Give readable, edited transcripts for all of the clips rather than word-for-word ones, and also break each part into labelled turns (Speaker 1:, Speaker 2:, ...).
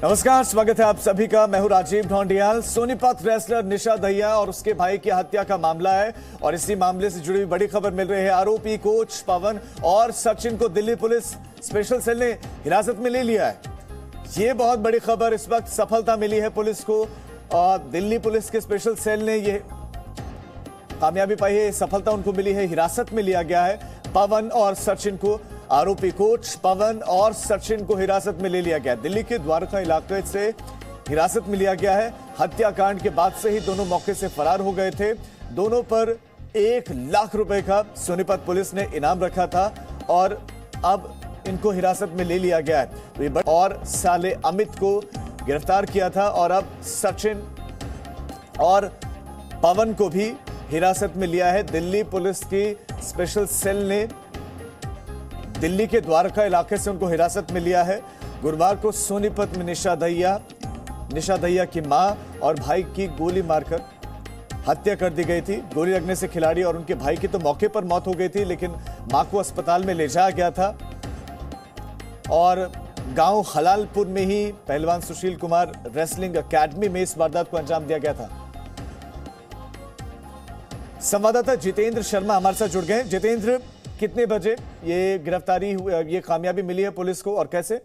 Speaker 1: नमस्कार, स्वागत है आप सभी का। मैं हूं राजीव ढोंडियाल। सोनीपत रेसलर निशा दहिया और उसके भाई की हत्या का मामला है और इसी मामले से जुड़ी हुई बड़ी खबर मिल रही है। आरोपी कोच पवन और सचिन को दिल्ली पुलिस स्पेशल सेल ने हिरासत में ले लिया है। ये बहुत बड़ी खबर। इस वक्त सफलता मिली है पुलिस को और दिल्ली पुलिस के स्पेशल सेल ने ये कामयाबी पाई है, सफलता उनको मिली है। हिरासत में लिया गया है पवन और सचिन को। आरोपी कोच पवन और सचिन को हिरासत में ले लिया गया। दिल्ली के द्वारका इलाके से हिरासत में लिया गया है। हत्याकांड के बाद से ही दोनों मौके से फरार हो गए थे। दोनों पर 1 लाख रुपए का सोनीपत पुलिस ने इनाम रखा था और अब इनको हिरासत में ले लिया गया है। और साले अमित को गिरफ्तार किया था और अब सचिन और पवन को भी हिरासत में लिया है। दिल्ली पुलिस की स्पेशल सेल ने दिल्ली के द्वारका इलाके से उनको हिरासत में लिया है। गुरुवार को सोनीपत में निशा दहिया की मां और भाई की गोली मारकर हत्या कर दी गई थी। गोली लगने से खिलाड़ी और उनके भाई की तो मौके पर मौत हो गई थी, लेकिन मां को अस्पताल में ले जाया गया था और गांव हलालपुर में ही पहलवान सुशील कुमार रेसलिंग एकेडमी में इस वारदात को अंजाम दिया गया था। संवाददाता जितेंद्र शर्मा हमारे साथ जुड़ गए। जितेंद्र, कितने बजे ये गिरफ्तारी ये कामयाबी मिली है पुलिस को और कैसे?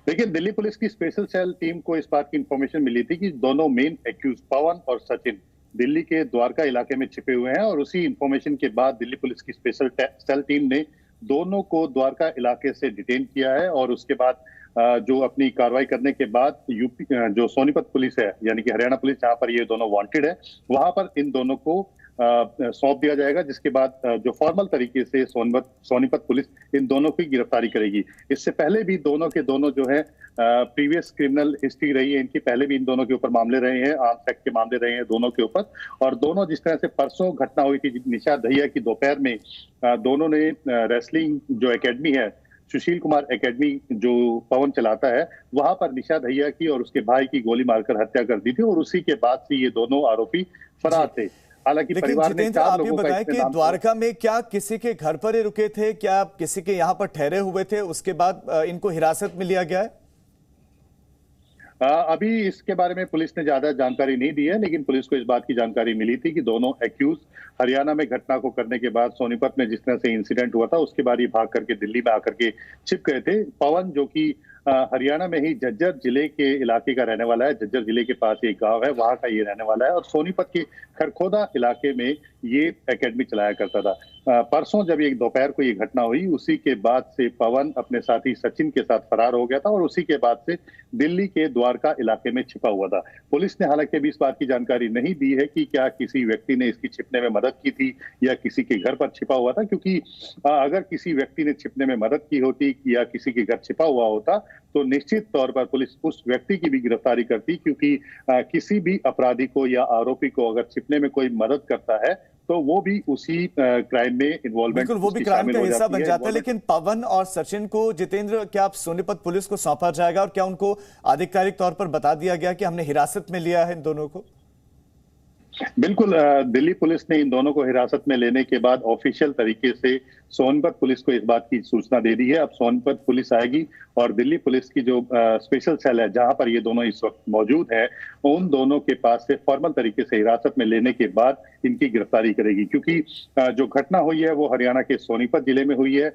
Speaker 2: देखिए, दिल्ली पुलिस की स्पेशल सेल टीम को इस बात की इंफॉर्मेशन मिली थी कि दोनों मेन एक्यूज पवन और सचिन दिल्ली के द्वारका इलाके में छिपे हुए हैं और उसी इंफॉर्मेशन के बाद दिल्ली पुलिस की स्पेशल सेल टीम ने दोनों को द्वारका इलाके से डिटेन किया है और उसके बाद जो अपनी कार्रवाई करने के बाद यूपी जो सोनीपत पुलिस है, यानी कि हरियाणा पुलिस जहां पर ये दोनों वांटेड है, वहां पर इन दोनों को सौंप दिया जाएगा, जिसके बाद जो फॉर्मल तरीके से सोनीपत पुलिस इन दोनों की गिरफ्तारी करेगी। इससे पहले भी दोनों के दोनों जो है प्रीवियस क्रिमिनल हिस्ट्री रही है इनकी। पहले भी इन दोनों के ऊपर मामले रहे हैं, आर्म्स एक्ट के मामले रहे हैं दोनों के ऊपर। और दोनों जिस तरह से परसों घटना हुई थी निशा दहिया की दोपहर में, दोनों ने रेसलिंग जो एकेडमी है, सुशील कुमार एकेडमी जो पवन चलाता है, वहां पर निशा दहिया की और उसके भाई की गोली मारकर हत्या कर दी थी और उसी के बाद से ये दोनों आरोपी फरार थे। हालांकि परिवार ने 4 लोगों का
Speaker 1: बताएं कि द्वारका में क्या किसी के घर पर ही रुके थे, क्या किसी के यहाँ पर ठहरे हुए थे, उसके बाद इनको हिरासत में लिया गया है?
Speaker 2: अभी इसके बारे में पुलिस ने ज्यादा जानकारी नहीं दी है, लेकिन पुलिस को इस बात की जानकारी मिली थी कि दोनों एक्यूज हरियाणा में घटना को करने के बाद सोनीपत में जिस तरह से इंसिडेंट हुआ था उसके बाद ही भाग करके दिल्ली में आकर के छिप गए थे। पवन जो कि हरियाणा में ही झज्जर जिले के इलाके का रहने वाला है, झज्जर जिले के पास एक गांव है, वहां का ये रहने वाला है और सोनीपत के खरखोदा इलाके में ये एकेडमी चलाया करता था। परसों जब एक दोपहर को ये घटना हुई, उसी के बाद से पवन अपने साथी सचिन के साथ फरार हो गया था और उसी के बाद से दिल्ली के द्वारका इलाके में छिपा हुआ था। पुलिस ने हालांकि अभी इस बात की जानकारी नहीं दी है कि क्या किसी व्यक्ति ने इसकी छिपने में मदद की थी या किसी के घर पर छिपा हुआ था, क्योंकि अगर किसी व्यक्ति ने छिपने में मदद की होती या किसी के घर छिपा हुआ होता तो निश्चित तौर पर पुलिस उस व्यक्ति की भी गिरफ्तारी करती, क्योंकि किसी भी अपराधी को या आरोपी को अगर छिपने में कोई मदद करता है तो वो भी उसी क्राइम में इन्वॉल्वमेंट,
Speaker 1: बिल्कुल वो भी क्राइम का हिस्सा बन जाता है। लेकिन पवन और सचिन को, जितेंद्र, क्या आप सोनीपत पुलिस को सौंपा जाएगा और क्या उनको आधिकारिक तौर पर बता दिया गया कि हमने हिरासत में लिया है इन दोनों को?
Speaker 2: बिल्कुल, दिल्ली पुलिस ने इन दोनों को हिरासत में लेने के बाद ऑफिशियल तरीके से सोनीपत पुलिस को इस बात की सूचना दे दी है। अब सोनीपत पुलिस आएगी और दिल्ली पुलिस की जो स्पेशल सेल है जहां पर ये दोनों इस वक्त मौजूद है, उन दोनों के पास से फॉर्मल तरीके से हिरासत में लेने के बाद इनकी गिरफ्तारी करेगी, क्योंकि जो घटना हुई है वो हरियाणा के सोनीपत जिले में हुई है।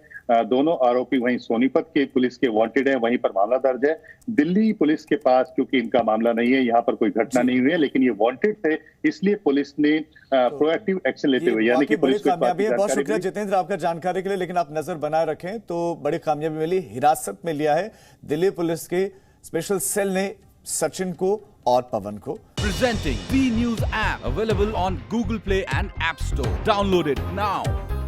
Speaker 2: दोनों आरोपी वहीं सोनीपत के पुलिस के वांटेड है, वहीं पर मामला दर्ज है। दिल्ली पुलिस के पास क्योंकि इनका मामला नहीं है, यहाँ पर कोई घटना नहीं हुई है, लेकिन ये वांटेड थे, इसलिए पुलिस ने प्रोएक्टिव एक्शन लेते हुए, यानी कि पुलिस को
Speaker 1: कामयाबी है। बहुत शुक्रिया जितेंद्र आपका जानकारी के लिए, लेकिन आप नजर बनाए रखें तो बड़ी कामयाबी मिली। हिरासत में लिया है दिल्ली पुलिस के स्पेशल सेल ने सचिन को और पवन को।
Speaker 3: Presenting B News app available on Google Play and App Store. Download it now.